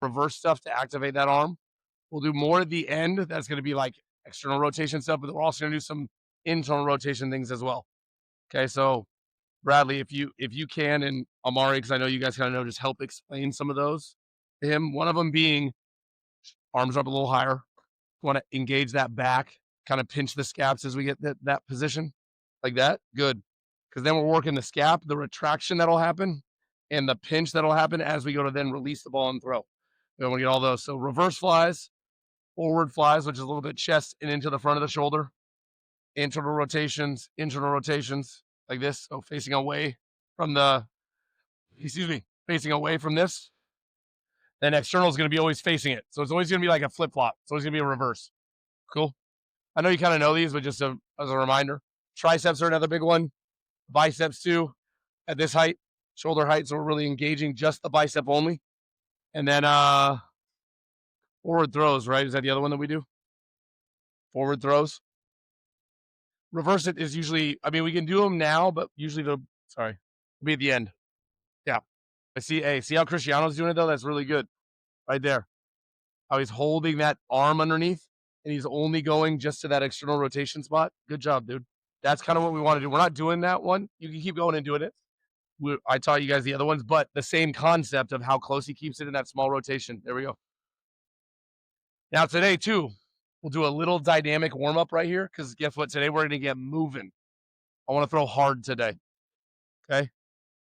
reverse stuff to activate that arm. We'll do more at the end. That's going to be like external rotation stuff, but we're also going to do some internal rotation things as well. Okay, so Bradley, if you can, and Amari, because I know you guys kind of know, just help explain some of those to him. One of them being arms up a little higher. Want to engage that back, kind of pinch the scaps as we get that position, like that. Good, because then we're working the scap, the retraction that'll happen, and the pinch that'll happen as we go to then release the ball and throw. We want to get all those. So reverse flies, forward flies, which is a little bit chest and into the front of the shoulder. Internal rotations, like this. So facing away from facing away from this. Then external is going to be always facing it. So it's always going to be like a flip flop. It's always going to be a reverse. Cool. I know you kind of know these, but just as a reminder, triceps are another big one. Biceps too, at this height, shoulder height. So we're really engaging just the bicep only. And then forward throws, right? Is that the other one that we do? Forward throws. Reverse it is usually, I mean, we can do them now, but usually it'll be at the end. Yeah. See how Cristiano's doing it though? That's really good. Right there. How he's holding that arm underneath and he's only going just to that external rotation spot. Good job, dude. That's kind of what we want to do. We're not doing that one. You can keep going and doing it. I taught you guys the other ones, but the same concept of how close he keeps it in that small rotation. There we go. Now today too, we'll do a little dynamic warm-up right here because guess what? Today we're going to get moving. I want to throw hard today. Okay?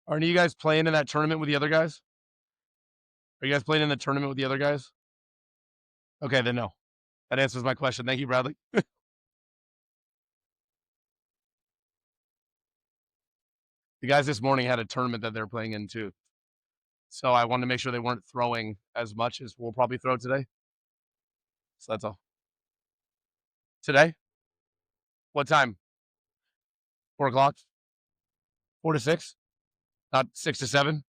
Aren't you guys playing in that tournament with the other guys? Are you guys playing in the tournament with the other guys? Okay, then no. That answers my question. Thank you, Bradley. The guys this morning had a tournament that they're playing in too. So I wanted to make sure they weren't throwing as much as we'll probably throw today. So that's all. Today? What time? 4 o'clock? 4 to 6? Not 6 to 7?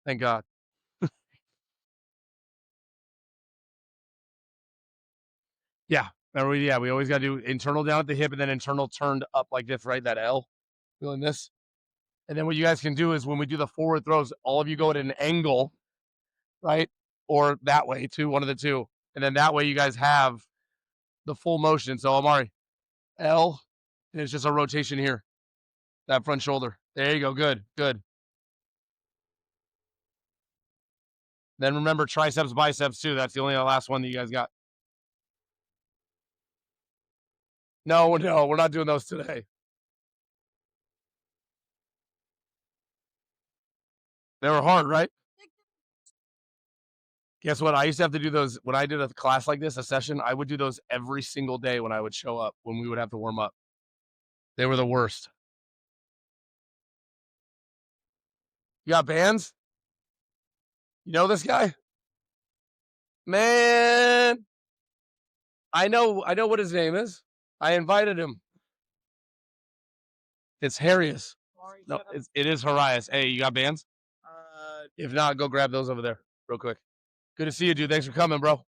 Thank God. Yeah. We always got to do internal down at the hip and then internal turned up like this, right? That L. Feeling this? And then what you guys can do is when we do the forward throws, all of you go at an angle, right? Or that way too, one of the two. And then that way you guys have the full motion. So Amari, L, and it's just a rotation here. That front shoulder. There you go. Good. Then remember triceps, biceps too. That's the only last one that you guys got. No, we're not doing those today. They were hard, right? Guess what? I used to have to do those when I did a class like this, a session. I would do those every single day when I would show up, when we would have to warm up. They were the worst. You got bands? You know this guy? Man, I know what his name is. I invited him. It's Harius. No, it is Harius. Hey, you got bands? If not, go grab those over there real quick. Good to see you, dude. Thanks for coming, bro.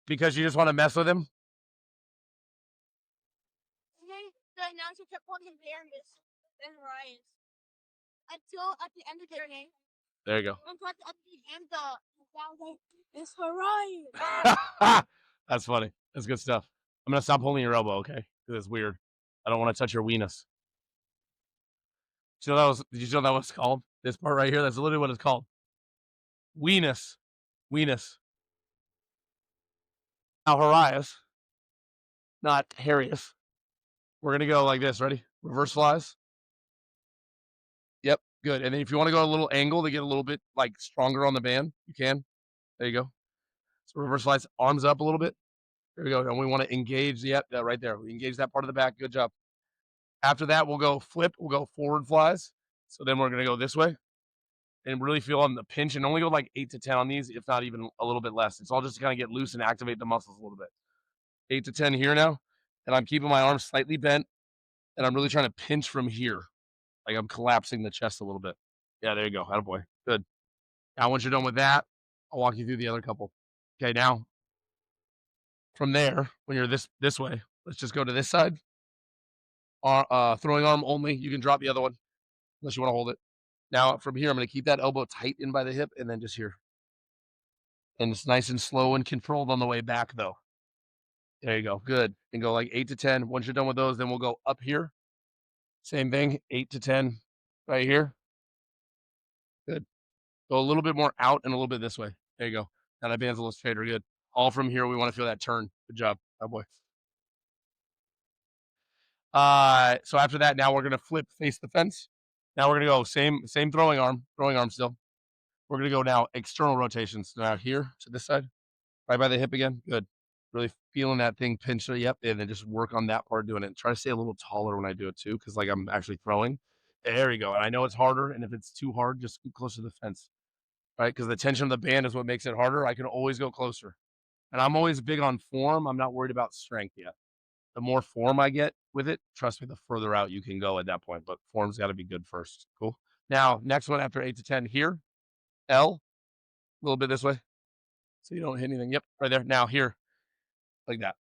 Because you just want to mess with him? The announcer kept calling him Harius and Harius. Until at the end of the game. There you go. Until at the end it's Harius. That's funny. That's good stuff. I'm gonna stop holding your elbow, okay? Because it's weird. I don't want to touch your weenus. Did you know that was called? This part right here, that's literally what it's called. Weenus. Now Harius, not Harius. We're gonna go like this. Ready? Reverse flies. Yep, good. And then if you want to go a little angle to get a little bit like stronger on the band, you can. There you go. So reverse flies, arms up a little bit. There we go. And we want to engage. Yep, that right there. We engage that part of the back. Good job. After that, we'll go flip. We'll go forward flies. So then we're going to go this way and really feel on the pinch and only go like 8 to 10 on these, if not even a little bit less. It's all just to kind of get loose and activate the muscles a little bit. 8 to 10 here now. And I'm keeping my arms slightly bent and I'm really trying to pinch from here. Like I'm collapsing the chest a little bit. Yeah, there you go. Attaboy. Good. Now, once you're done with that, I'll walk you through the other couple. Okay, now from there, when you're this way, let's just go to this side. Throwing arm only. You can drop the other one unless you want to hold it. Now from here, I'm going to keep that elbow tight in by the hip and then just here. And it's nice and slow and controlled on the way back, though. There you go. Good. And go like 8 to 10. Once you're done with those, then we'll go up here. Same thing, 8 to 10 right here. Good. Go a little bit more out and a little bit this way. There you go. Now that band's a little straighter. Good. All from here, we want to feel that turn. Good job. Oh, boy. So after that, now we're going to flip face the fence. Now we're going to go same throwing arm still. We're going to go now external rotations. Now here to this side, right by the hip again. Good. Really feeling that thing pinch. Yep. And then just work on that part doing it. Try to stay a little taller when I do it too, because like I'm actually throwing. There you go. And I know it's harder. And if it's too hard, just scoot closer to the fence. Right? Because the tension of the band is what makes it harder. I can always go closer. And I'm always big on form. I'm not worried about strength yet. The more form I get with it, trust me, the further out you can go at that point. But form's got to be good first. Cool. Now, next one after 8 to 10 here, L, a little bit this way. So you don't hit anything. Yep, right there. Now here, like that.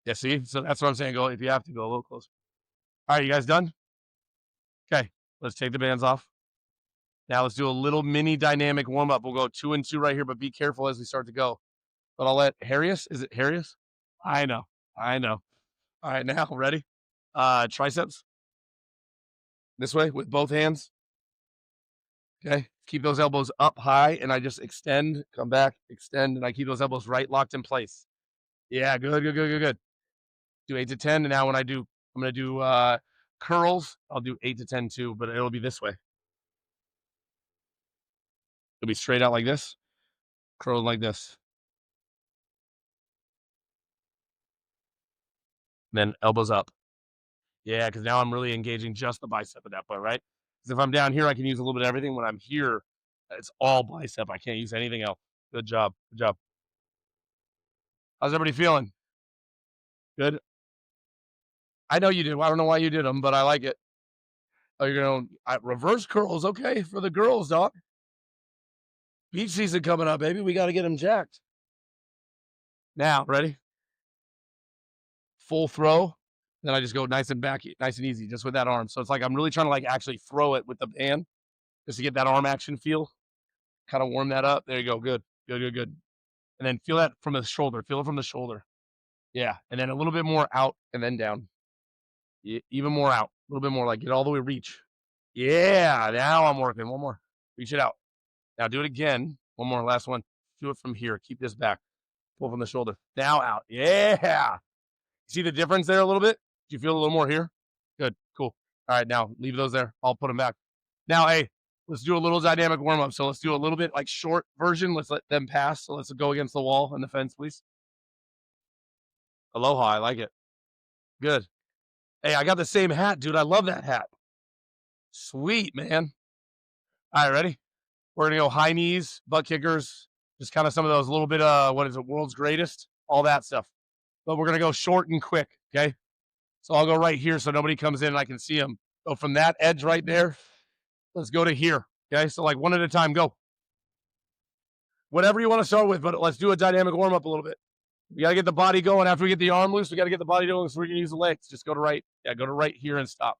Yeah, see? So that's what I'm saying. Go if you have to go a little closer. All right, you guys done? Okay, let's take the bands off. Now let's do a little mini dynamic warm up. We'll go 2 and 2 right here, but be careful as we start to go. But I'll let Harrius. Is it Harrius? I know. All right, now ready? Triceps. This way with both hands. Okay. Keep those elbows up high, and I just extend, come back, extend, and I keep those elbows right locked in place. Yeah, good. Do 8 to 10, and now when I'm gonna do curls. I'll do 8 to 10 too, but it'll be this way. It'll be straight out like this, curled like this. Then elbows up. Yeah, because now I'm really engaging just the bicep at that point, right? Because if I'm down here, I can use a little bit of everything. When I'm here, it's all bicep. I can't use anything else. Good job. How's everybody feeling? Good. I know you did. I don't know why you did them, but I like it. Oh, you're going reverse curls. Okay, for the girls, dog. Beach season coming up, baby. We got to get them jacked. Now, ready? Full throw. Then I just go nice and easy, just with that arm. So it's like I'm really trying to like actually throw it with the band, just to get that arm action feel. Kind of warm that up. There you go. Good. And then feel that from the shoulder. Feel it from the shoulder. Yeah. And then a little bit more out and then down. Even more out. A little bit more, like get all the way reach. Yeah. Now I'm working. One more. Reach it out. Now do it again. One more. Last one. Do it from here. Keep this back. Pull from the shoulder. Now out. Yeah. See the difference there a little bit? Do you feel a little more here? Good. Cool. All right. Now leave those there. I'll put them back. Now, hey, let's do a little dynamic warm up. So let's do a little bit like short version. Let's let them pass. So let's go against the wall and the fence, please. Aloha. I like it. Good. Hey, I got the same hat, dude. I love that hat. Sweet, man. All right, ready? We're going to go high knees, butt kickers, just kind of some of those little bit, what is it, world's greatest, all that stuff. But we're going to go short and quick, okay? So I'll go right here so nobody comes in and I can see them. So from that edge right there, let's go to here, okay? So like one at a time, go. Whatever you want to start with, but let's do a dynamic warm up a little bit. We got to get the body going. After we get the arm loose, we got to get the body going so we can use the legs. Just go to right. Yeah, go to right here and stop.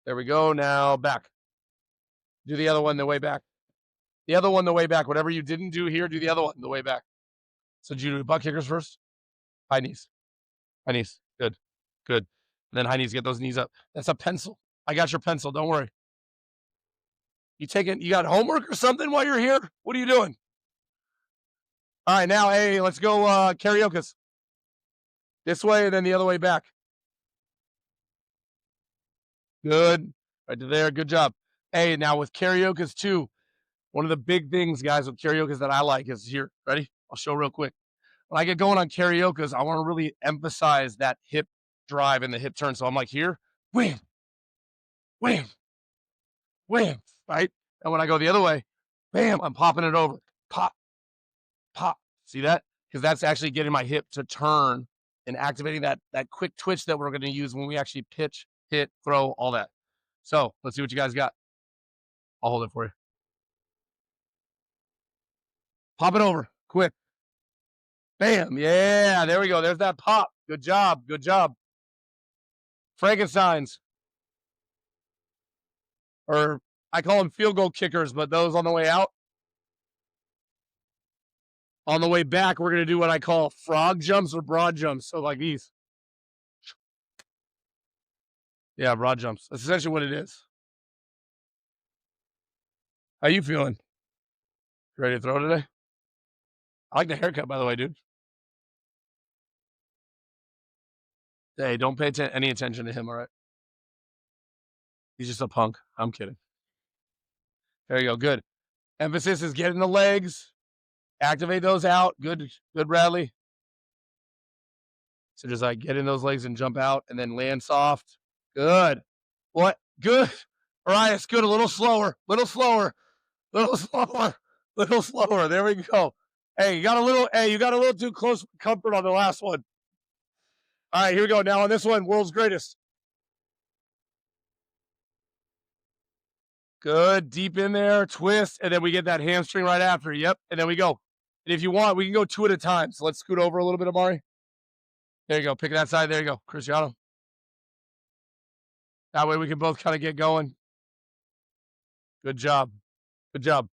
There we go. Now back. Do the other one the way back. The other one the way back. Whatever you didn't do here, do the other one the way back. So do you do butt kickers first? High knees. Good. And then high knees, get those knees up. That's a pencil. I got your pencil. Don't worry. You got homework or something while you're here? What are you doing? All right, now, hey, let's go karaoke. This way and then the other way back. Good. Right to there. Good job. Hey, now with karaoke too, one of the big things, guys, with karaoke that I like is here. Ready? I'll show real quick. When I get going on karaoke, I want to really emphasize that hip drive and the hip turn. So I'm like here, wham, right? And when I go the other way, bam, I'm popping it over. Pop. See that? Because that's actually getting my hip to turn and activating that quick twitch that we're going to use when we actually pitch, hit, throw, all that. So let's see what you guys got. I'll hold it for you. Pop it over, quick. Bam, yeah, there we go. There's that pop. Good job. Frankensteins. Or I call them field goal kickers, but those on the way out. On the way back, we're going to do what I call frog jumps or broad jumps. So like these. Yeah, broad jumps. That's essentially what it is. How you feeling? You ready to throw today? I like the haircut, by the way, dude. Hey, don't pay any attention to him, all right? He's just a punk. I'm kidding. There you go. Good. Emphasis is getting the legs. Activate those out. Good, Bradley. So just like get in those legs and jump out and then land soft. Good. What? Good. Arias, good. A little slower. Little slower. Little slower. Little slower. There we go. Hey, you got a little too close comfort on the last one. All right, here we go. Now on this one, world's greatest. Good. Deep in there. Twist. And then we get that hamstring right after. Yep. And then we go. And if you want, we can go 2 at a time. So let's scoot over a little bit, Amari. There you go. Pick that side. There you go. Cristiano. That way we can both kind of get going. Good job. Good job.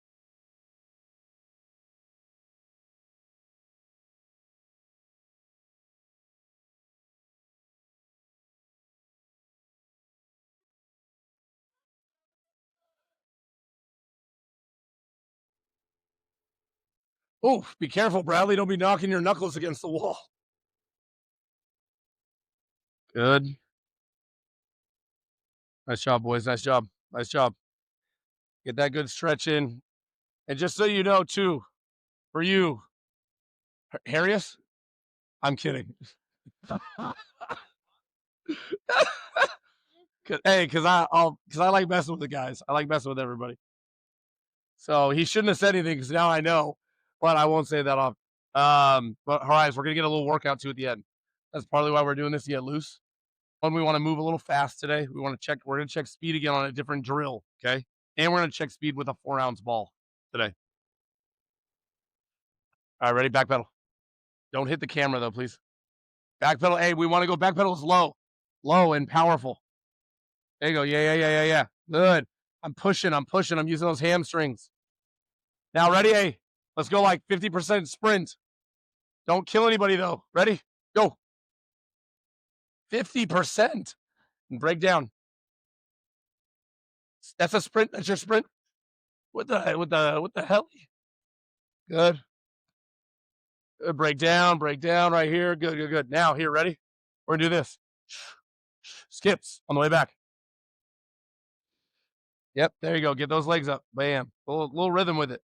Oh, be careful, Bradley. Don't be knocking your knuckles against the wall. Good. Nice job, boys. Nice job. Nice job. Get that good stretch in. And just so you know, too, for you, Harrius, I'm kidding. Hey, because I like messing with the guys. I like messing with everybody. So he shouldn't have said anything because now I know, but I won't say that off. But Horizon, we're gonna get a little workout too at the end. That's partly why we're doing this to get loose. One, we want to move a little fast today. We're gonna check speed again on a different drill, okay? And we're gonna check speed with a 4-ounce ball today. All right, ready? Back pedal. Don't hit the camera though, please. Back pedal. Hey, we want to go back pedals low and powerful. There you go. Yeah. Good. I'm pushing. I'm using those hamstrings. Now, ready? Hey, let's go like 50% sprint. Don't kill anybody though. Ready? Go. 50%. And break down. That's a sprint. That's your sprint. What the hell? Good. Break down right here. Good. Now, here, ready? We're gonna do this. Skips on the way back. Yep, there you go. Get those legs up. Bam. Little rhythm with it.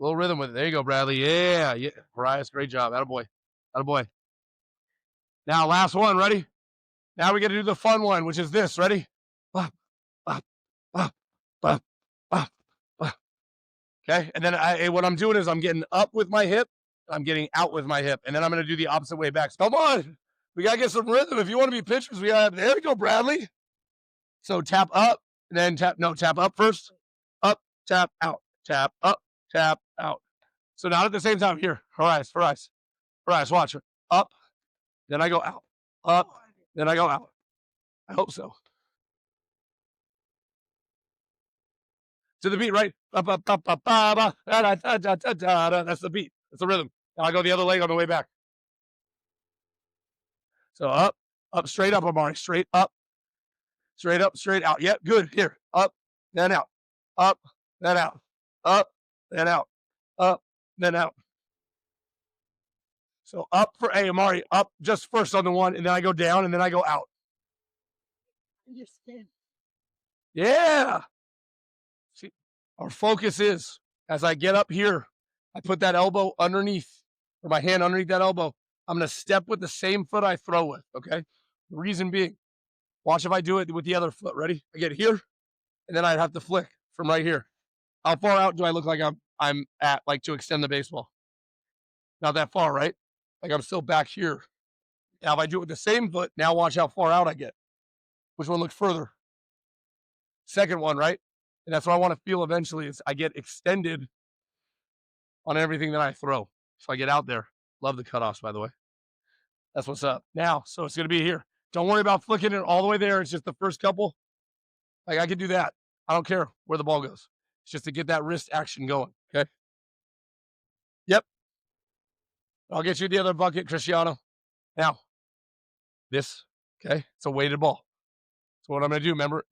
There you go, Bradley. Yeah. Marias, great job. Attaboy. Now, last one. Ready? Now we got to do the fun one, which is this. Ready? Okay. And then what I'm doing is I'm getting up with my hip. I'm getting out with my hip. And then I'm going to do the opposite way back. So come on. We got to get some rhythm. If you want to be pitchers, there we go, Bradley. So tap up, and then tap up first. Up, tap, out. Tap, up, tap, out. So not at the same time. Here, Horizon, watch. Up, then I go out. Up, then I go out. I hope so. To the beat, right? That's the beat. That's the rhythm. Now I go the other leg on the way back. So up, straight up, Amari. Straight up, straight out. Yep, good. Here, up, then out. Up, then out. Up, then out. Up, then out. So up for Amari, up just first on the one, and then I go down, and then I go out. Yeah. See, our focus is, as I get up here, I put that elbow underneath, or my hand underneath that elbow. I'm going to step with the same foot I throw with, okay? The reason being, watch if I do it with the other foot. Ready? I get here, and then I'd have to flick from right here. How far out do I look like I'm at, like to extend the baseball? Not that far, right? Like I'm still back here. Now, if I do it with the same foot, now watch how far out I get. Which one looks further? Second one, right? And that's what I want to feel eventually is I get extended on everything that I throw. So I get out there. Love the cutoffs, by the way. That's what's up. Now, so it's going to be here. Don't worry about flicking it all the way there. It's just the first couple. Like I can do that. I don't care where the ball goes. It's just to get that wrist action going. Okay. Yep. I'll get you the other bucket, Cristiano. Now, this, okay, it's a weighted ball. So what I'm going to do, remember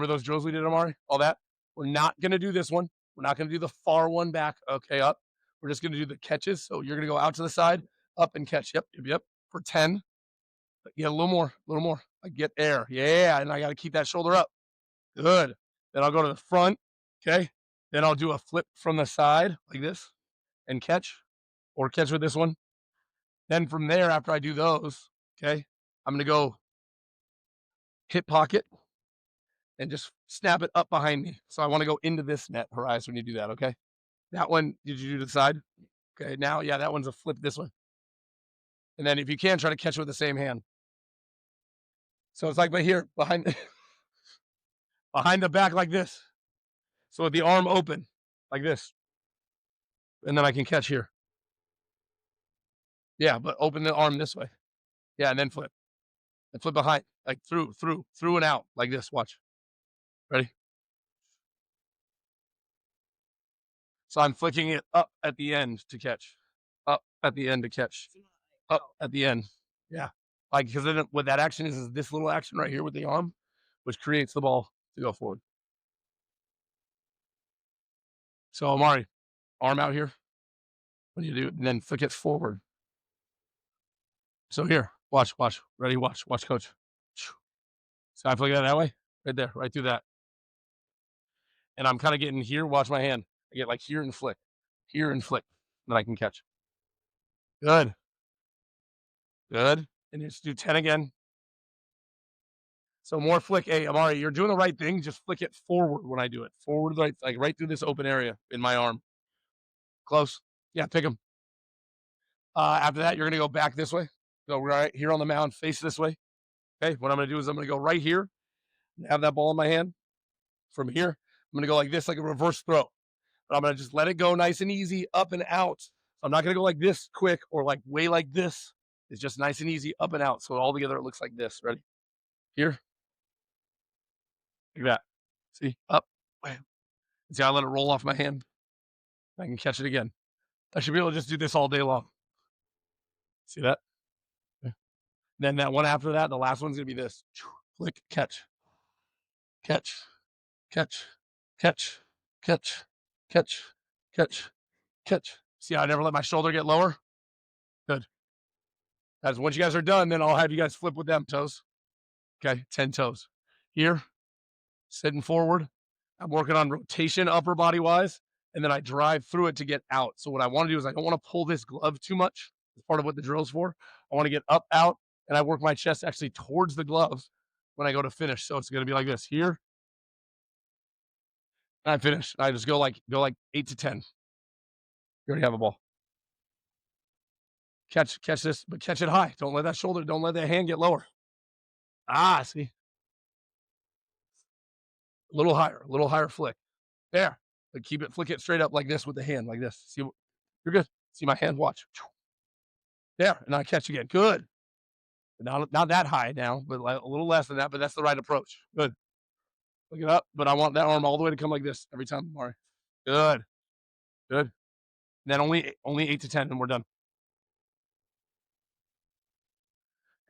those drills we did, Amari? All that? We're not going to do this one. We're not going to do the far one back, okay, up. We're just going to do the catches. So you're going to go out to the side, up and catch. Yep. For 10. Yeah, a little more. I get air. Yeah, and I got to keep that shoulder up. Good. Then I'll go to the front, okay? Then I'll do a flip from the side like this and catch, or catch with this one. Then from there, after I do those, okay, I'm going to go hip pocket and just snap it up behind me. So I want to go into this net, Horizon, when you do that, okay? That one, did you do to the side? Okay, now, yeah, that one's a flip this way. And then if you can, try to catch it with the same hand. So it's like right here, behind behind the back like this. So with the arm open, like this. And then I can catch here. Yeah, but open the arm this way. Yeah, and then flip. And flip behind, like through and out, like this. Watch. Ready? So I'm flicking it up at the end to catch. Up at the end to catch. Up at the end. Yeah. Like, because then what that action is this little action right here with the arm, which creates the ball to go forward. So Amari, arm out here. What do you do? And then flick it forward. So here, watch. Ready? Watch, coach. So I flick that way, right there, right through that. And I'm kind of getting here. Watch my hand. I get like here and flick. Then I can catch. Good. And just do 10 again. So more flick. Hey, Amari, you're doing the right thing. Just flick it forward when I do it. Forward, right through this open area in my arm. Close. Yeah, pick them. After that, you're going to go back this way. Go right here on the mound, face this way. Okay, what I'm going to do is I'm going to go right here, have that ball in my hand. From here, I'm going to go like this, like a reverse throw. But I'm going to just let it go nice and easy, up and out. So I'm not going to go like this quick or like way like this. It's just nice and easy, up and out. So all together, it looks like this. Ready? Here. Like that. See? Up. Bam. See, I let it roll off my hand. I can catch it again. I should be able to just do this all day long. See that? Okay. Then that one after that, the last one's going to be this. Flick, catch. See how I never let my shoulder get lower? Good. As once you guys are done, then I'll have you guys flip with them toes. Okay, 10 toes. Here, sitting forward. I'm working on rotation upper body wise, and then I drive through it to get out. So what I want to do is I don't want to pull this glove too much. It's part of what the drill's for. I want to get up, out, and I work my chest actually towards the glove when I go to finish. So it's going to be like this. Here, and I finish. I just go like 8 to 10. You already have a ball. Catch this, but catch it high. Don't let that hand get lower. See. A little higher flick. There. But flick it straight up like this with the hand, like this. See, you're good. See my hand, watch. There, and I catch again. Good. Not that high now, but like a little less than that, but that's the right approach. Good. Look it up, but I want that arm all the way to come like this every time, Mari. Good. And then only 8 to 10, and we're done.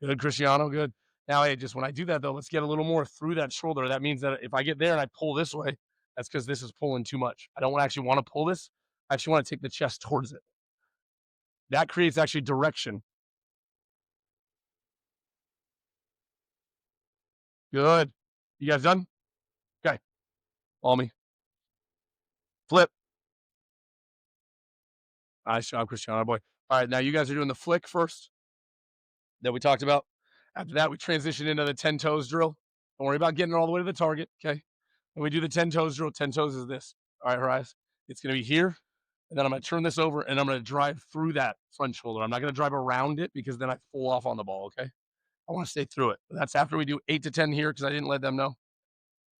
Good, Cristiano, good. Now, hey, just when I do that, though, let's get a little more through that shoulder. That means that if I get there and I pull this way, that's because this is pulling too much. I don't actually want to pull this. I actually want to take the chest towards it. That creates actually direction. Good. You guys done? Okay. Follow me. Flip. Nice job, Cristiano, boy. All right, now you guys are doing the flick first that we talked about. After that, we transition into the 10 toes drill. Don't worry about getting it all the way to the target, okay? And we do the 10 toes drill. 10 toes is this. All right, Horizon. It's going to be here, and then I'm going to turn this over, and I'm going to drive through that front shoulder. I'm not going to drive around it because then I fall off on the ball, okay? I want to stay through it. But that's after we do 8 to 10 here because I didn't let them know.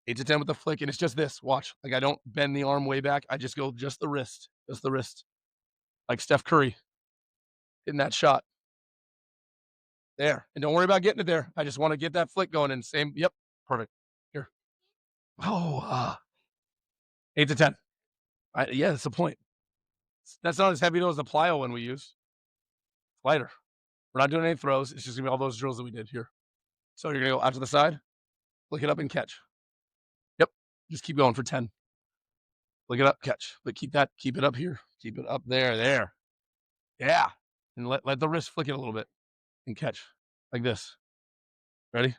8 to 10 with the flick, and it's just this. Watch. Like I don't bend the arm way back. I just go just the wrist. Like Steph Curry hitting that shot. There. And don't worry about getting it there. I just want to get that flick going and same. Yep. Perfect. Here. Oh, 8 to 10. Yeah, that's the point. That's not as heavy though as the plyo one we use. It's lighter. We're not doing any throws. It's just gonna be all those drills that we did here. So you're gonna go out to the side, flick it up and catch. Yep. Just keep going for 10. Flick it up, catch. But keep it up here. Keep it up there. Yeah. And let the wrist flick it a little bit and catch. Like this. Ready?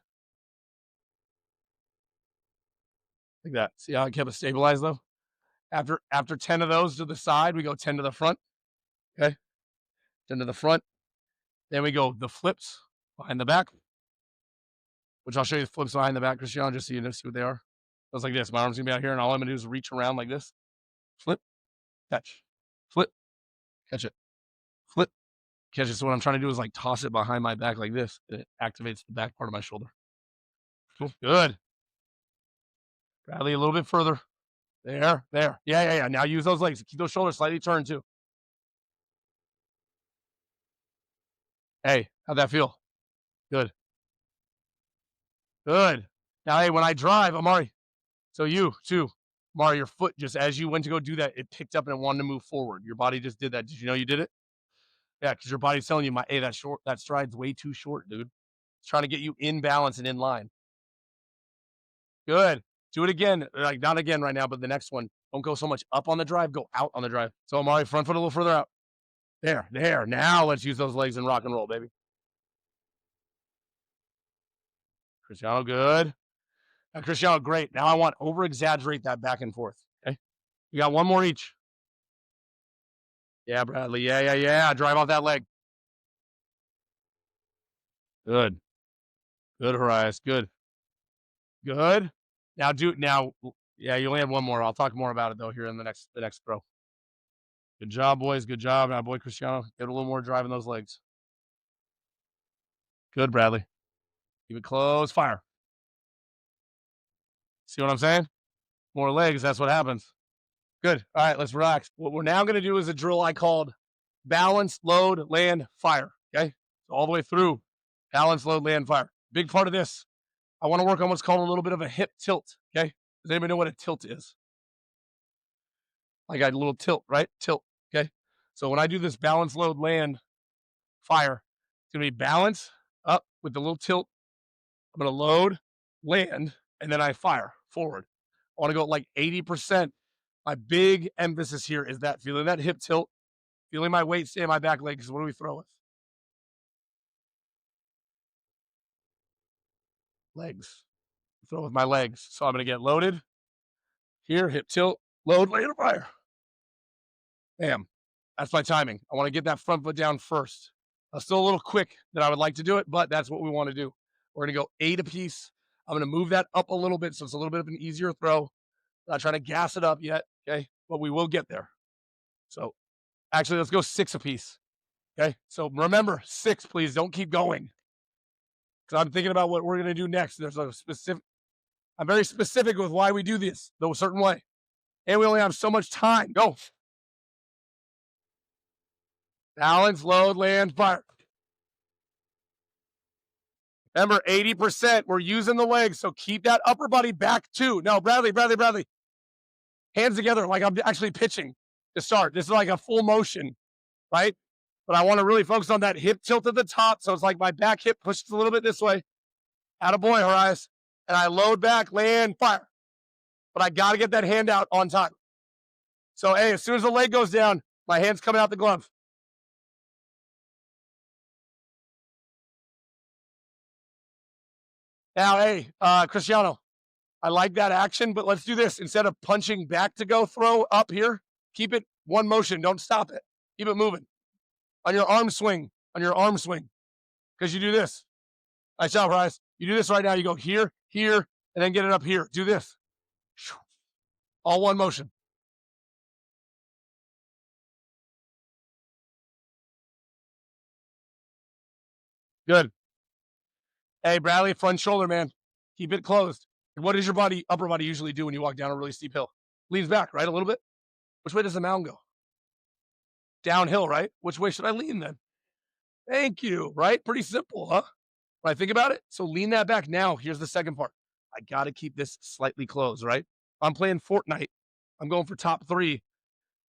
Like that. See how I kept it stabilized though? After 10 of those to the side, we go 10 to the front. Okay. 10 to the front. Then we go the flips behind the back, which I'll show you the flips behind the back, Cristiano, just so you know, see what they are. It was like this. My arm's gonna be out here, and all I'm gonna do is reach around like this. Flip, catch. Flip, catch it. Flip, catch it. So what I'm trying to do is like toss it behind my back like this. It activates the back part of my shoulder. Cool. Good. Bradley, a little bit further. There. Yeah. Now use those legs. Keep those shoulders slightly turned too. Hey, how'd that feel? Good. Good. Now, hey, when I drive, Amari, so you too, Amari, your foot just as you went to go do that, it picked up and it wanted to move forward. Your body just did that. Did you know you did it? Yeah, because your body's telling you, hey, that stride's way too short, dude. It's trying to get you in balance and in line. Good. Do it again. Like not again right now, but the next one. Don't go so much up on the drive. Go out on the drive. So Amari, front foot a little further out. There. Now let's use those legs and rock and roll, baby. Cristiano, good. Now, Cristiano, great. Now I want over exaggerate that back and forth. Okay. You got one more each. Yeah, Bradley. Yeah. Drive off that leg. Good. Good, Horace. Good. Now. Yeah, you only have one more. I'll talk more about it though here in the next throw. Good job, boys. Good job. Now, boy, Cristiano, get a little more driving those legs. Good, Bradley. Keep it close. Fire. See what I'm saying? More legs. That's what happens. Good. All right, let's relax. What we're now going to do is a drill I called balance, load, land, fire. Okay. So all the way through balance, load, land, fire. Big part of this, I want to work on what's called a little bit of a hip tilt. Okay. Does anybody know what a tilt is? Like a little tilt, right? Tilt. Okay. So when I do this balance, load, land, fire, it's going to be balance up with the little tilt. I'm going to load, land, and then I fire forward. I want to go like 80%. My big emphasis here is that feeling that hip tilt, feeling my weight stay in my back leg. Because what do we throw with? Legs. Throw with my legs. So I'm going to get loaded. Here, hip tilt, load, land, fire. Bam. That's my timing. I want to get that front foot down first. Still a little quick that I would like to do it, but that's what we want to do. We're going to go 8 apiece. I'm going to move that up a little bit so it's a little bit of an easier throw. Not trying to gas it up yet, okay? But we will get there. So actually, let's go 6 apiece. Okay. So remember, 6, please. Don't keep going. Because I'm thinking about what we're going to do next. There's a specific, I'm very specific with why we do this, though a certain way. And we only have so much time. Go. Balance, load, land, fire. Remember, 80%. We're using the legs, so keep that upper body back too. No, Bradley. Hands together like I'm actually pitching to start. This is like a full motion, right? But I want to really focus on that hip tilt at the top. So it's like my back hip pushes a little bit this way. Attaboy, Horace. And I load back, land, fire. But I got to get that hand out on time. So, hey, as soon as the leg goes down, my hand's coming out the glove. Now, hey, Cristiano, I like that action, but let's do this. Instead of punching back to go throw up here, keep it one motion. Don't stop it. Keep it moving. On your arm swing. Because you do this. Nice job, Bryce. You do this right now. You go here, and then get it up here. Do this. All one motion. Good. Hey, Bradley, front shoulder, man. Keep it closed. What does your upper body usually do when you walk down a really steep hill? Leans back, right? A little bit. Which way does the mound go? Downhill, right? Which way should I lean then? Thank you, right? Pretty simple, huh? When I think about it. So lean that back. Now, here's the second part. I got to keep this slightly closed, right? I'm playing Fortnite. I'm going for top 3.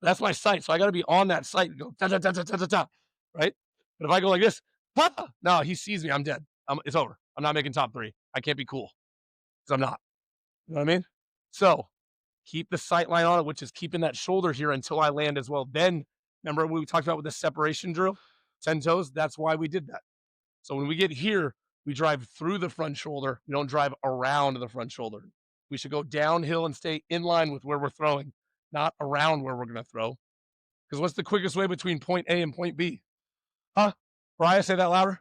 That's my sight. So I got to be on that sight and go, da, da, da, da, da, da, da, right? But if I go like this, no, he sees me. I'm dead. It's over. I'm not making top 3. I can't be cool because I'm not. You know what I mean? So keep the sight line on it, which is keeping that shoulder here until I land as well. Then, remember we talked about with the separation drill, 10 toes? That's why we did that. So when we get here, we drive through the front shoulder. We don't drive around the front shoulder. We should go downhill and stay in line with where we're throwing, not around where we're going to throw. Because what's the quickest way between point A and point B? Huh? Brian, say that louder.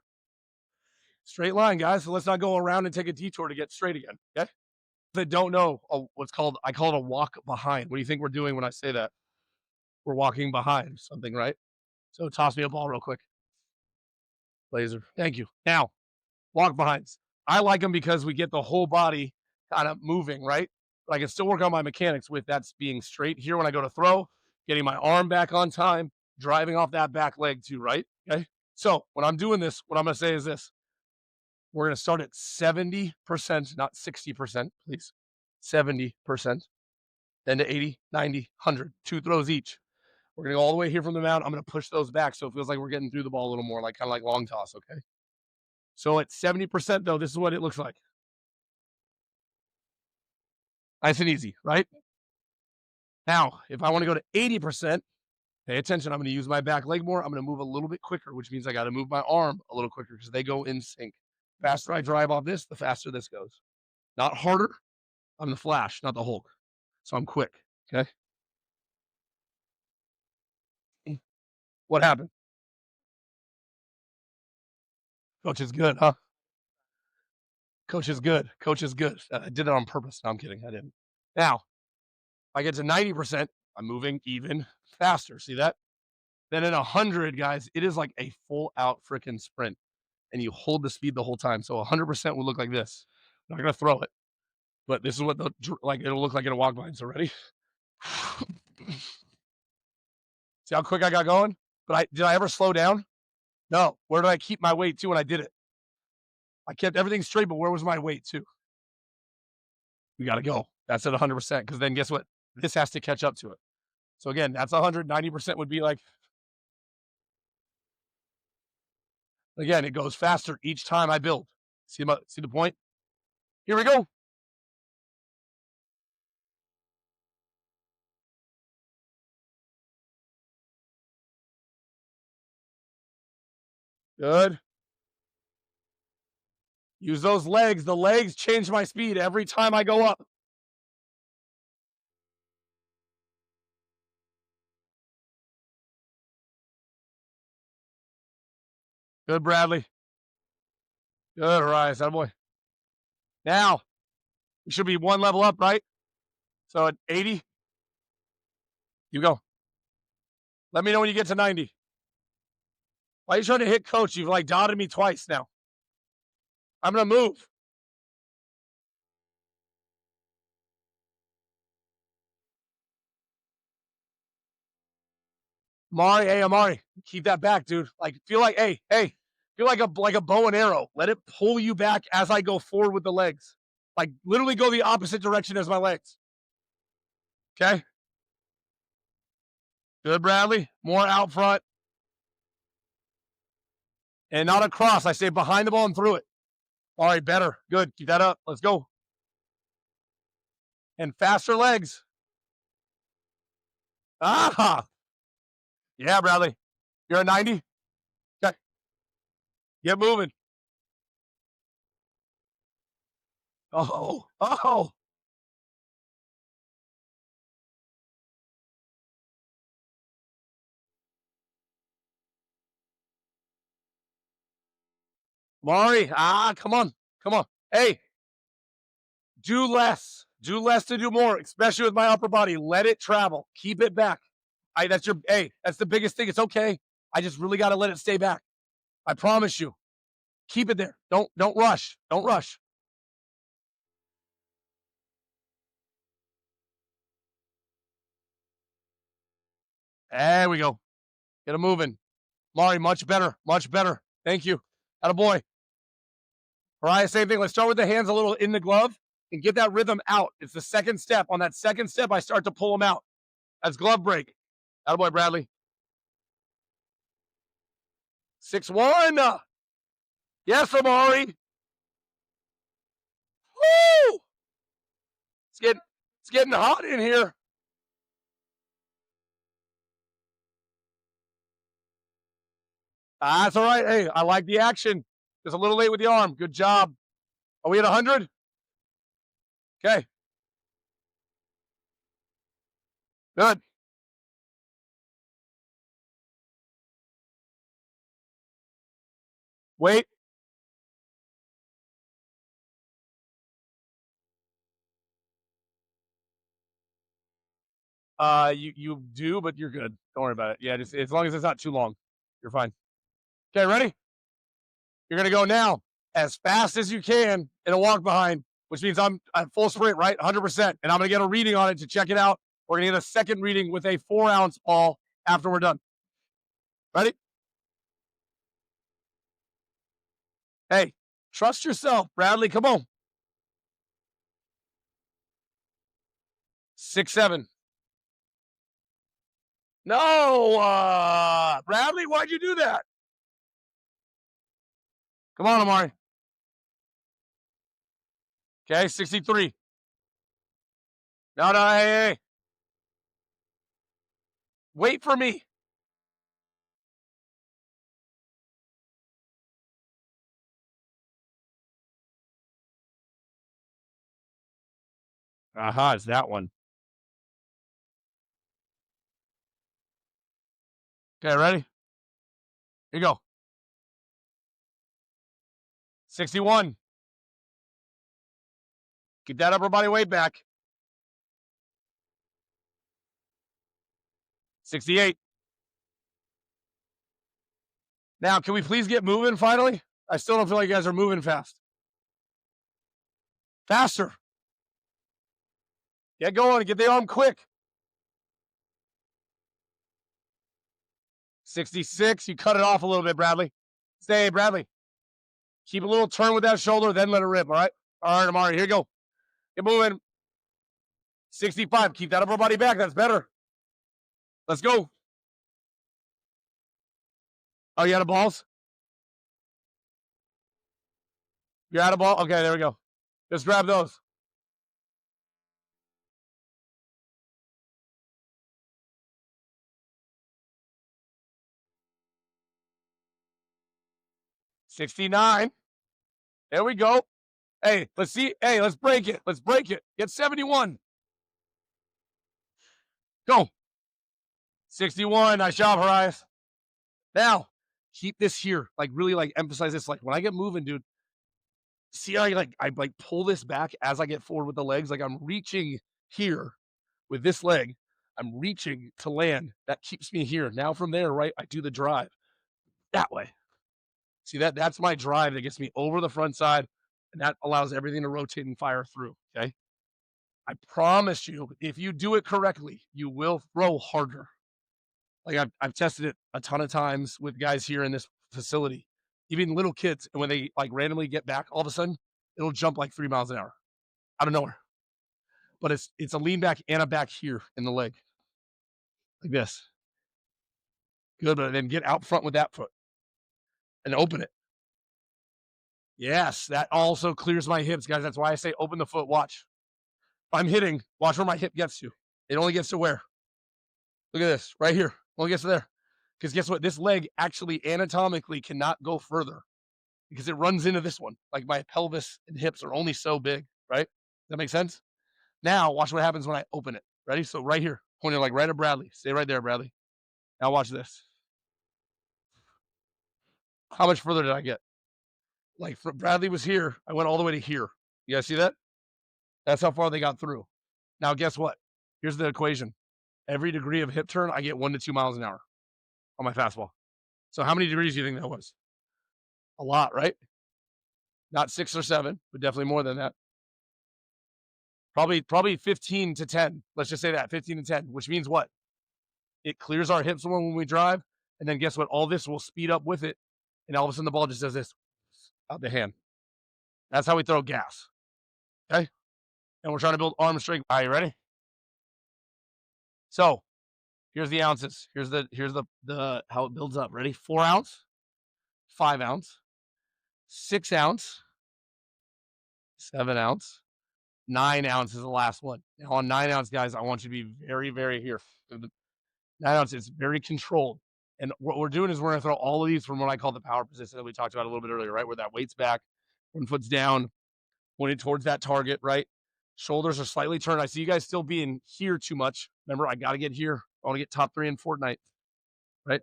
Straight line, guys. So let's not go around and take a detour to get straight again. Okay? That don't know what's called, I call it a walk behind. What do you think we're doing when I say that? We're walking behind something, right? So toss me a ball real quick. Laser. Thank you. Now, walk behinds. I like them because we get the whole body kind of moving, right? But I can still work on my mechanics with that's being straight here when I go to throw, getting my arm back on time, driving off that back leg too, right? Okay. So when I'm doing this, what I'm going to say is this. We're going to start at 70%, not 60%, please. 70%, then to 80, 90, 100, 2 throws each. We're going to go all the way here from the mound. I'm going to push those back so it feels like we're getting through the ball a little more, like kind of like long toss, okay? So at 70%, though, this is what it looks like. Nice and easy, right? Now, if I want to go to 80%, pay attention. I'm going to use my back leg more. I'm going to move a little bit quicker, which means I got to move my arm a little quicker because they go in sync. The faster I drive off this, the faster this goes. Not harder. I'm the Flash, not the Hulk. So I'm quick, okay? What happened? Coach is good, huh? Coach is good. Coach is good. I did it on purpose. No, I'm kidding. I didn't. Now, if I get to 90%, I'm moving even faster. See that? Then at 100, guys, it is like a full out freaking sprint. And you hold the speed the whole time. So 100% will look like this. I'm not going to throw it. But this is what it'll look like in a walk behind. So ready? See how quick I got going? But did I ever slow down? No. Where did I keep my weight too when I did it? I kept everything straight, but where was my weight too? We got to go. That's at 100%. Because then guess what? This has to catch up to it. So again, that's 190% would be like, again, it goes faster each time I build. See the point? Here we go. Good. Use those legs. The legs change my speed every time I go up. Good, Bradley. Good, Rise. That boy. Now, we should be one level up, right? So at 80, you go. Let me know when you get to 90. Why are you trying to hit coach? You've like dotted me twice now. I'm going to move. Amari, keep that back, dude. Like, feel like a bow and arrow. Let it pull you back as I go forward with the legs. Like, literally go the opposite direction as my legs. Okay? Good, Bradley. More out front. And not across. I say behind the ball and through it. All right, better. Good. Keep that up. Let's go. And faster legs. Ah! Yeah, Bradley. You're at 90? Okay. Get moving. Oh. Mari, come on. Hey, do less. Do less to do more, especially with my upper body. Let it travel. Keep it back. That's the biggest thing. It's okay. I just really got to let it stay back. I promise you. Keep it there. Don't rush. Don't rush. There we go. Get him moving. Mari, much better. Much better. Thank you. Attaboy. Mariah, same thing. Let's start with the hands a little in the glove. and get that rhythm out. It's the second step. On that second step, I start to pull them out. That's glove break. Attaboy, Bradley. 6-1. Yes, Amari. Woo! It's getting hot in here. That's all right. Hey, I like the action. Just a little late with the arm. Good job. Are we at 100? Okay. Good. Wait. You do, but you're good. Don't worry about it. Yeah, just as long as it's not too long, you're fine. Okay, ready? You're gonna go now as fast as you can in a walk behind, which means I'm at full sprint, right? 100%. And I'm gonna get a reading on it to check it out. We're gonna get a second reading with a 4-ounce ball after we're done. Ready? Hey, trust yourself, Bradley. Come on. 6-7. No, Bradley, why'd you do that? Come on, Amari. Okay, 63. No, hey. Wait for me. Aha, it's that one. Okay, ready? Here you go. 61. Keep that upper body weight back. 68. Now, can we please get moving finally? I still don't feel like you guys are moving fast. Faster. Get going. Get the arm quick. 66. You cut it off a little bit, Bradley. Stay, Bradley. Keep a little turn with that shoulder, then let it rip, all right? All right, Amari, here you go. Get moving. 65. Keep that upper body back. That's better. Let's go. Oh, you out of balls? You're out of ball? Okay, there we go. Just grab those. $69. There we go. Hey, let's see. Hey, let's break it. Let's break it. Get 71. Go. 61. Nice job, Horizon. Now, keep this here. Like, really, like, emphasize this. Like, when I get moving, dude, see how I pull this back as I get forward with the legs? Like, I'm reaching here with this leg. I'm reaching to land. That keeps me here. Now from there, right, I do the drive that way. See, that's my drive that gets me over the front side, and that allows everything to rotate and fire through, okay? I promise you, if you do it correctly, you will throw harder. Like, I've tested it a ton of times with guys here in this facility, even little kids, and when they, like, randomly get back, all of a sudden, it'll jump like 3 miles an hour out of nowhere. But it's a lean back and a back here in the leg, like this. Good, but then get out front with that foot and open it. Yes, that also clears my hips, guys. That's why I say open the foot. Watch. If I'm hitting, watch where my hip gets to. It only gets to where? Look at this, right here. Only gets to there. Because guess what? This leg actually anatomically cannot go further because it runs into this one. Like, my pelvis and hips are only so big, right? Does that make sense? Now, watch what happens when I open it. Ready? So right here, pointing like right at Bradley. Stay right there, Bradley. Now watch this. How much further did I get? Like, Bradley was here. I went all the way to here. You guys see that? That's how far they got through. Now, guess what? Here's the equation. Every degree of hip turn, I get 1 to 2 miles an hour on my fastball. So how many degrees do you think that was? A lot, right? Not 6 or 7, but definitely more than that. Probably 15 to 10. Let's just say that, 15 to 10, which means what? It clears our hips more when we drive, and then guess what? All this will speed up with it, and all of a sudden the ball just does this out the hand. That's how we throw gas. Okay? And we're trying to build arm strength. Are you ready? So here's the ounces. Here's the how it builds up. Ready? 4 ounce, 5 ounce, 6 ounce, 7 ounce, 9 ounce is the last one. Now on 9 ounce, guys, I want you to be very, very here. 9 ounce is very controlled. And what we're doing is we're gonna throw all of these from what I call the power position that we talked about a little bit earlier, right? Where that weight's back, 1 foot's down, pointed towards that target, right? Shoulders are slightly turned. I see you guys still being here too much. Remember, I got to get here. I want to get top 3 in Fortnite, right?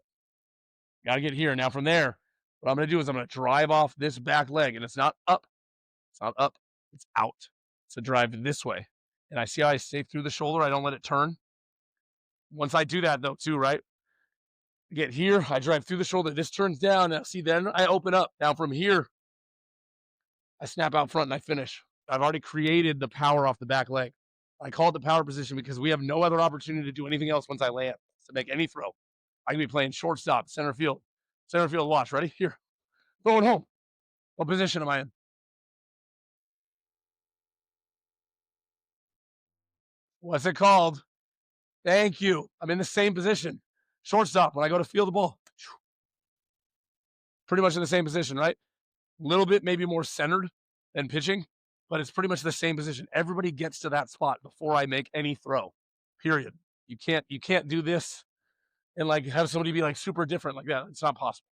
Got to get here. Now from there, what I'm going to do is I'm going to drive off this back leg, and it's not up. It's not up. It's out. So drive this way. And I see how I stay through the shoulder. I don't let it turn. Once I do that, though, too, right? Get here. I drive through the shoulder. This turns down. Now, see, then I open up. Now from here, I snap out front and I finish. I've already created the power off the back leg. I call it the power position because we have no other opportunity to do anything else once I land to make any throw. I can be playing shortstop, center field. Center field, watch. Ready? Here. Throwing home. What position am I in? What's it called? Thank you. I'm in the same position. Shortstop, when I go to field the ball, pretty much in the same position, right? A little bit maybe more centered than pitching, but it's pretty much the same position. Everybody gets to that spot before I make any throw. Period. You can't do this and like have somebody be like super different like that. It's not possible.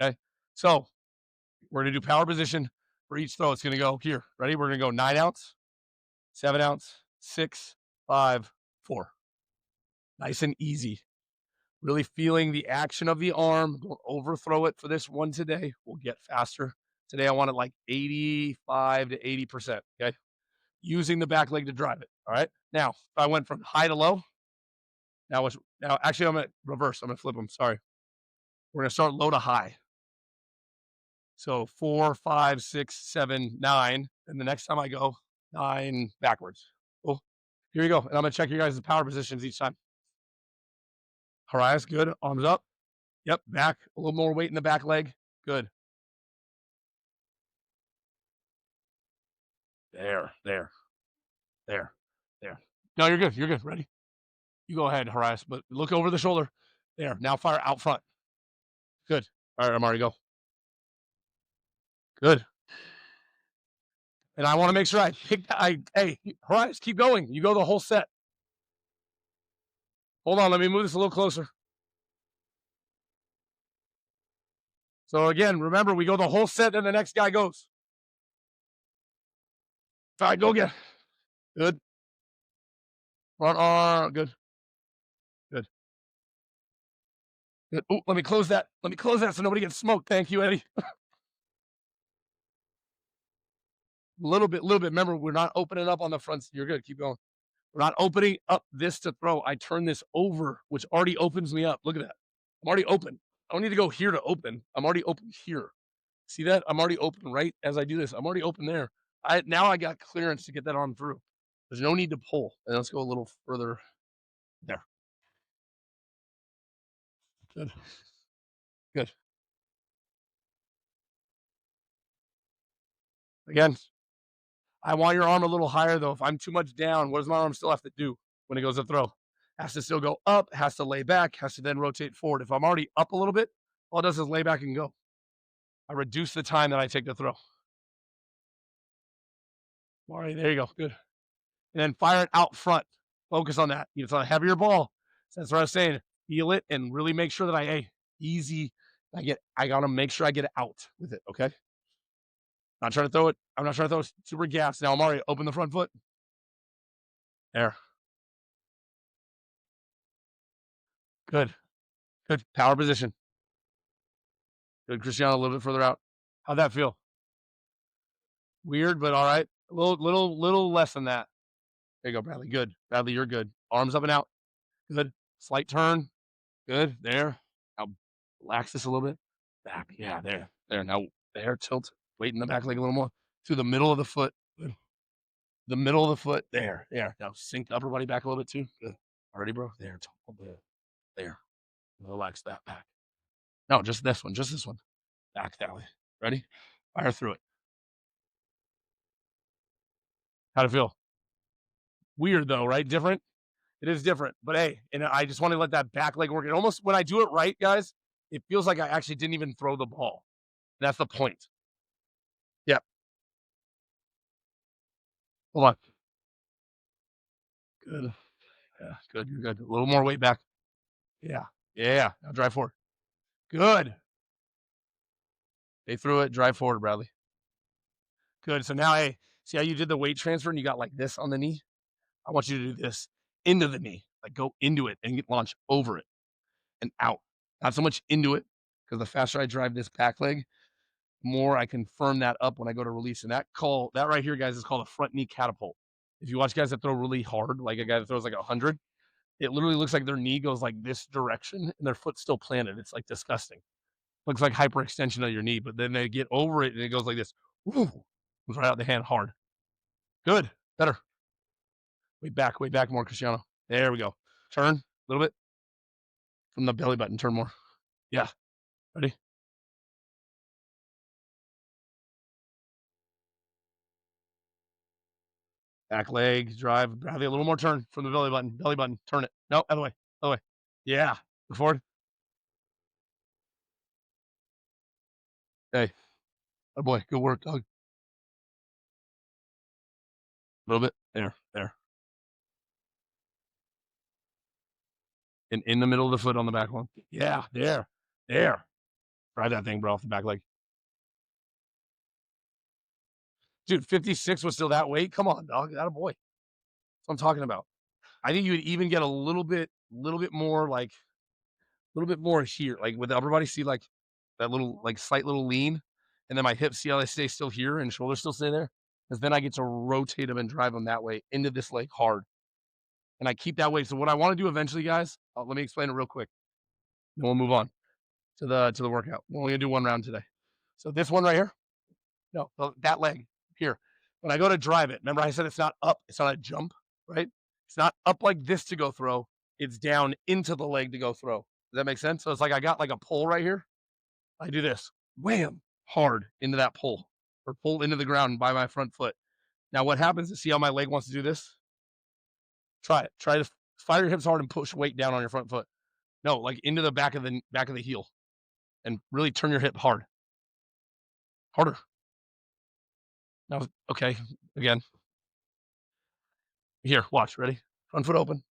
Okay. So we're gonna do power position for each throw. It's gonna go here. Ready? We're gonna go 9 ounce, 7 ounce, 6, 5, 4. Nice and easy. Really feeling the action of the arm. Don't overthrow it for this one today. We'll get faster. Today I want it like 85 to 80%. Okay. Using the back leg to drive it. All right. Now, if I went from high to low, now actually I'm gonna reverse. I'm gonna flip them. Sorry. We're gonna start low to high. So 4, 5, 6, 7, 9. And the next time I go, 9 backwards. Cool. Here you go. And I'm gonna check your guys' power positions each time. Harias, good. Arms up. Yep. Back. A little more weight in the back leg. Good. There. There. There. There. No, you're good. You're good. Ready? You go ahead, Harias, but look over the shoulder. There. Now fire out front. Good. All right, Amari, go. Good. And I want to make sure I pick. Hey, Harias, keep going. You go the whole set. Hold on. Let me move this a little closer. So again, remember, we go the whole set and the next guy goes. All right, go again. Good. Front arm. Good. Good. Good. Oh, let me close that. Let me close that so nobody gets smoked. Thank you, Eddie. A little bit. Remember, we're not opening up on the fronts. You're good. Keep going. We're not opening up this to throw. I turn this over, which already opens me up. Look at that. I'm already open. I don't need to go here to open. I'm already open here. See that? I'm already open right as I do this. I'm already open there. Now I got clearance to get that arm through. There's no need to pull. And let's go a little further there. Good. Good. Again, I want your arm a little higher though. If I'm too much down, what does my arm still have to do when it goes to throw? Has to still go up, has to lay back, has to then rotate forward. If I'm already up a little bit, all it does is lay back and go. I reduce the time that I take to throw. All right, there you go. Good. And then fire it out front. Focus on that. It's a heavier ball. So that's what I was saying. Feel it and really make sure that easy. I gotta make sure I get it out with it. Okay. Not trying to throw it. I'm not trying to throw it super gas. Now, Amari, open the front foot. There. Good. Good. Power position. Good. Cristiano, a little bit further out. How'd that feel? Weird, but all right. A little less than that. There you go, Bradley. Good. Bradley, you're good. Arms up and out. Good. Slight turn. Good. There. Now relax this a little bit. Back. Yeah, there. There. Now there. Tilt. Weight in the back leg a little more. Through the middle of the foot. Good. The middle of the foot. There. There. Now sink the upper body back a little bit too. Good. Already, bro. There. There. Relax that back. No, just this one. Just this one. Back that way. Ready? Fire through it. How'd it feel? Weird though, right? Different. It is different. But hey, and I just want to let that back leg work. It almost when I do it right, guys, it feels like I actually didn't even throw the ball. That's the point. Yep. Hold on. Good. Yeah, good. You're good. A little more weight back. Yeah. Yeah. Now drive forward. Good. They threw it. Drive forward, Bradley. Good. So now, hey, see how you did the weight transfer and you got like this on the knee? I want you to do this into the knee. Like go into it and launch over it and out. Not so much into it, because the faster I drive this back leg, more I can firm that up when I go to release. And that right here, guys, is called a front knee catapult. If you watch guys that throw really hard, like a guy that throws like 100, it literally looks like their knee goes like this direction and their foot's still planted. It's like disgusting. Looks like hyperextension of your knee, but then they get over it and it goes like this. Woo! Goes right out the hand hard. Good. Better. Way back more, Cristiano. There we go. Turn a little bit from the belly button. Turn more. Yeah. Ready? Back leg, drive, Bradley, a little more turn from the belly button, turn it. No, other way, other way. Yeah, go forward. Hey, oh boy, good work, dog. A little bit, there. And in the middle of the foot on the back one. Yeah, there. Try that thing, bro, off the back leg. Dude, 56 was still that weight? Come on, dog, that a boy. That's what I'm talking about. I think you would even get a little bit more, like, a little bit more here, like, with the upper body, see, like, that little, like, slight little lean, and then my hips, see how they stay still here and shoulders still stay there? Because then I get to rotate them and drive them that way into this leg hard, and I keep that way. So what I wanna do eventually, guys, let me explain it real quick, then we'll move on to the workout. We're only gonna do 1 round today. So this one right here, no, that leg here, when I go to drive it, remember I said it's not up, it's not a jump, right? It's not up like this to go throw, it's down into the leg to go throw. Does that make sense? So it's like I got like a pull right here. I do this, wham, hard into that pull or pull into the ground by my front foot. Now, what happens is, see how my leg wants to do this? Try it. Try to fire your hips hard and push weight down on your front foot. No, like into the back of the heel, and really turn your hip hard, harder. Now, okay, again. Here, watch. Ready? Front foot open.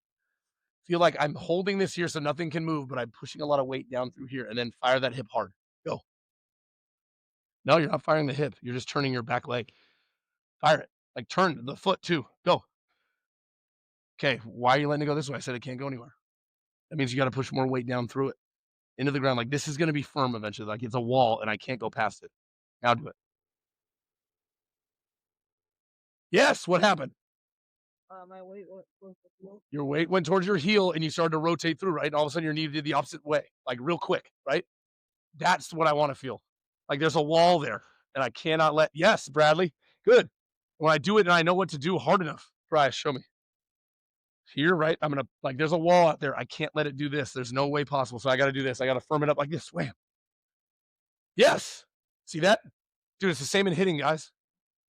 Feel like I'm holding this here so nothing can move, but I'm pushing a lot of weight down through here, and then fire that hip hard. Go. No, you're not firing the hip. You're just turning your back leg. Fire it. Like turn the foot too. Go. Okay, why are you letting it go this way? I said it can't go anywhere. That means you got to push more weight down through it into the ground. Like this is going to be firm eventually. Like it's a wall and I can't go past it. Now do it. Yes. What happened? My weight was Your weight went towards your heel and you started to rotate through, right? And all of a sudden your knee did the opposite way, like real quick, right? That's what I want to feel. Like there's a wall there and I cannot let. Yes, Bradley. Good. When I do it and I know what to do hard enough, Bryce, show me. Here, right? I'm gonna like there's a wall out there. I can't let it do this. There's no way possible. So I gotta do this. I gotta firm it up like this. Wham. Yes. See that? Dude, it's the same in hitting, guys.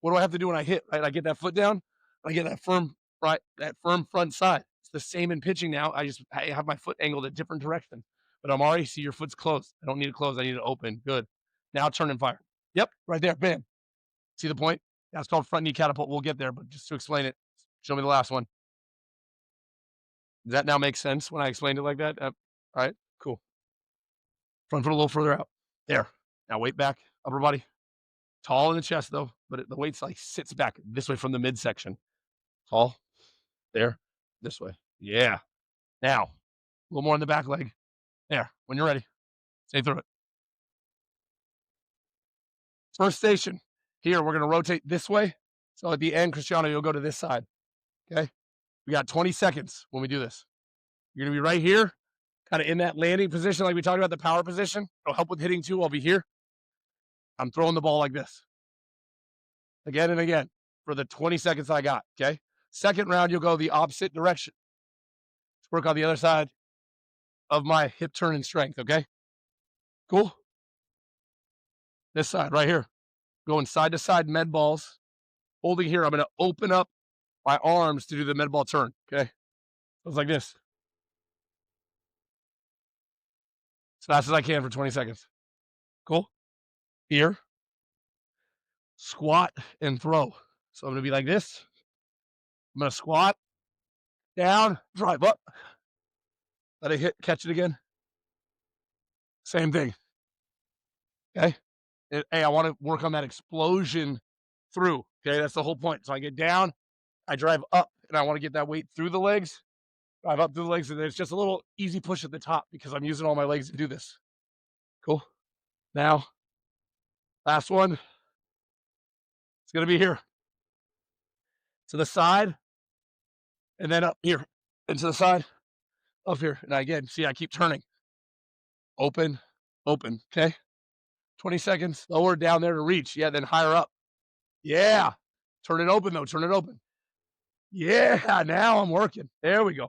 What do I have to do when I hit? Right? I get that foot down, I get that firm right, that firm front side. It's the same in pitching now. I have my foot angled a different direction. But I'm already see your foot's closed. I don't need to close, I need to open. Good. Now turn and fire. Yep, right there. Bam. See the point? That's called front knee catapult. We'll get there, but just to explain it, show me the last one. Does that now make sense when I explained it like that? All right, cool. Front foot a little further out. There. Now weight back, upper body. Tall in the chest though, but the weight's like sits back this way from the midsection. Tall. There. This way. Yeah. Now, a little more in the back leg. There. When you're ready, stay through it. First station. Here, we're going to rotate this way. So at the end, Cristiano, you'll go to this side. Okay. We got 20 seconds when we do this. You're going to be right here, kind of in that landing position, like we talked about the power position. It'll help with hitting too. I'll be here. I'm throwing the ball like this. Again and again for the 20 seconds I got. Okay. Second round, you'll go the opposite direction. Let's work on the other side of my hip turn and strength. Okay. Cool. This side right here. Going side to side med balls. Holding here. I'm going to open up my arms to do the med ball turn. Okay. So it's like this. As fast as I can for 20 seconds. Cool. Here. Squat and throw. So I'm going to be like this. I'm going to squat, down, drive up. Let it hit, catch it again. Same thing. Okay. Hey, I want to work on that explosion through. Okay. That's the whole point. So I get down, I drive up, and I want to get that weight through the legs, drive up through the legs, and then it's just a little easy push at the top because I'm using all my legs to do this. Cool. Now, last one. It's going to be here to the side and then up here and to the side, up here. And again, see, I keep turning. Open, open. Okay. 20 seconds. Lower down there to reach. Yeah. Then higher up. Yeah. Turn it open, though. Turn it open. Yeah. Now I'm working. There we go.